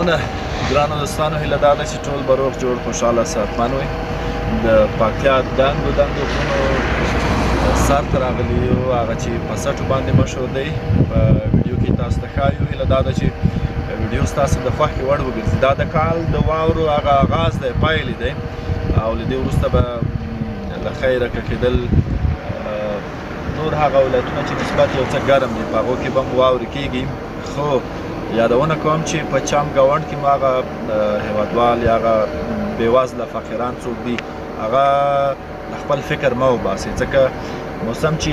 سلامونه ګرانو دوستانو، هیله دا ده چې ټول به روغ جوړ خوشحاله صحتمند وئ. د پکتیا دنګو غرونو سر ته راغلي یو، هغه چې په سټو باندې مشهور دی. په ویډیو کې تاسو ته ښایو. هیله دا ده چې ویډیو ستاسو د خوښې وړ وګرځي. دا د کال د واورو هغه آغاز دی، پیل دی، او له دې وروسته به له خیره که کېدل نور هغه ولایتونه چې نسبت یو څه ګرم دي په هغو کې به هم واورې کېږي. خو یادونه کوم چې په چم ګاونډ کې مو هغه هیوادوال یا هغه بېوزله فقیران څوک دي، هغه له خپل فکر مه وباسئ، ځکه موسم چې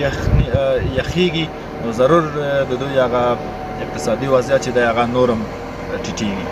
یخیږي نو ضرور د دوی هغه اقتصادي وضعیت چې دی هغه نور هم ټیټېږي.